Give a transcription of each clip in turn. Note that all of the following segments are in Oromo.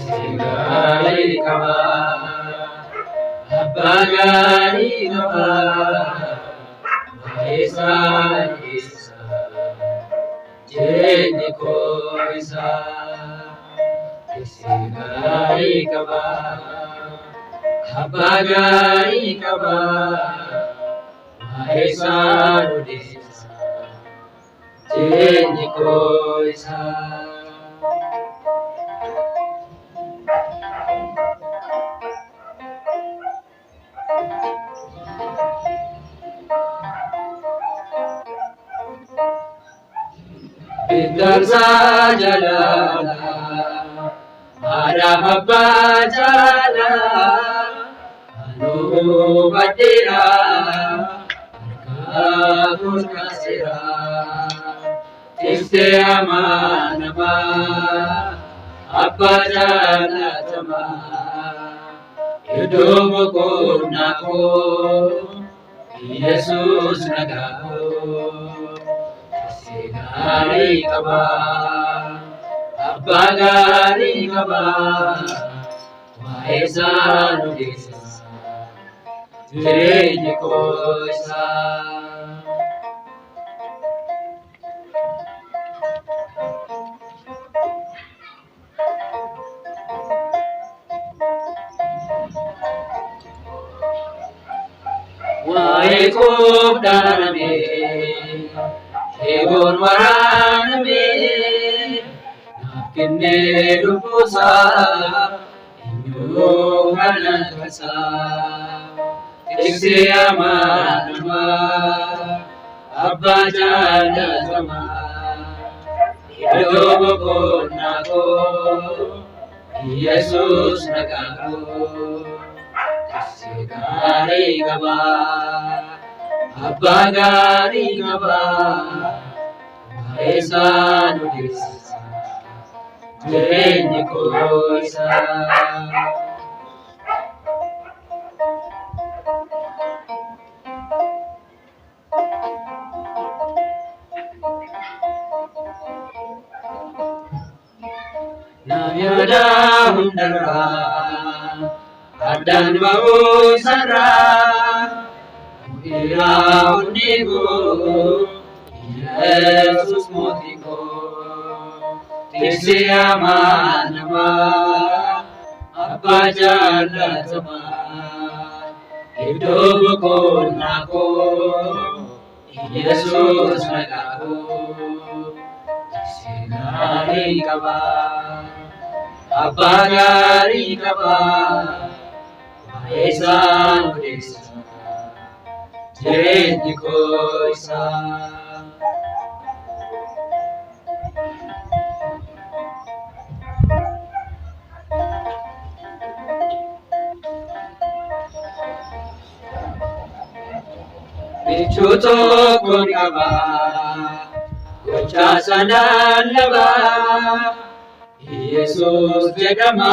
Tiksegari kaba, abagari kaba, maisa isa, jeni ko isa. Tiksegari kaba, abagari kaba, maisa isa, jeni ko isa. Bidarsa jalala, Adam abba jala, anu badira, kabur kasira, tikse amanama, abba jala jama, hidup nako, Yesus nagaku. Tiksegari kaba, abagari kaba, maisa nudisa, jeni ko isa. Waikub daname, Egon waraname, nakine dupusa, inyo hanakasa. Tikse amanama, abba jala jama, hidup ko nako, Yesus nagaku. Tiksegari kaba, abagari kaba, maisa nudisa, jeni ko isa. Namyada hundara, adan mau sara, ira undigo, Yesus motiko. Tikse amanama, abba jala jama, hidup ko nako, Yesus nagaku. Tiksegari kaba, abagari kaba, maisa nudisa, jeni ko isa. Bichuto kun kaba, gocha sanan laba, Yesus jedama,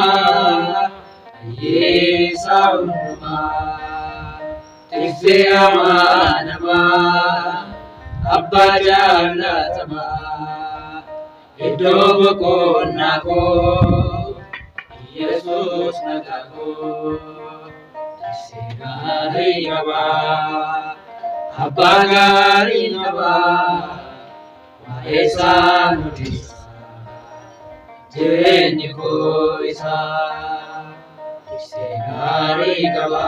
Yesa unduma. Tikse amanama, abba jala jama, hidup ko nako, Yesus nagaku. Tiksegari kaba, abagari kaba, maisa nudisa, jeni ko isa. Tiksegari kaba,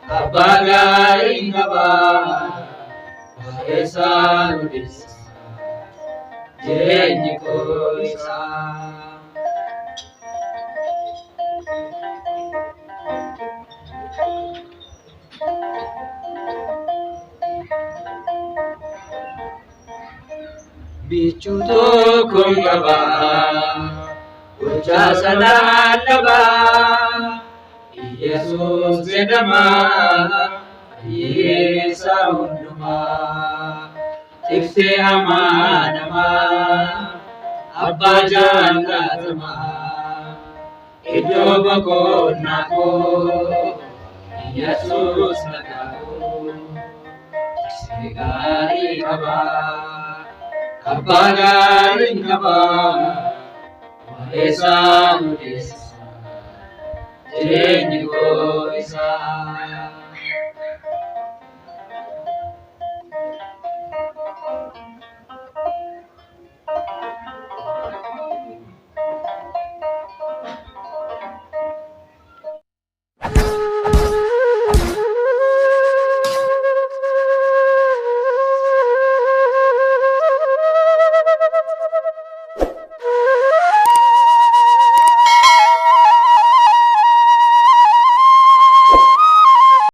abagari kaba, maisa nudisa, jeni ko isa. Bichuto kun kaba, gocha sanan laba, Yesus jedama, Yesa unduma. Tikse amanama, abba jala jama, hidup ko nako, Yesus nagaku. Segari kaba, abagari kaba, waesa nudesa, jenyi ko isa.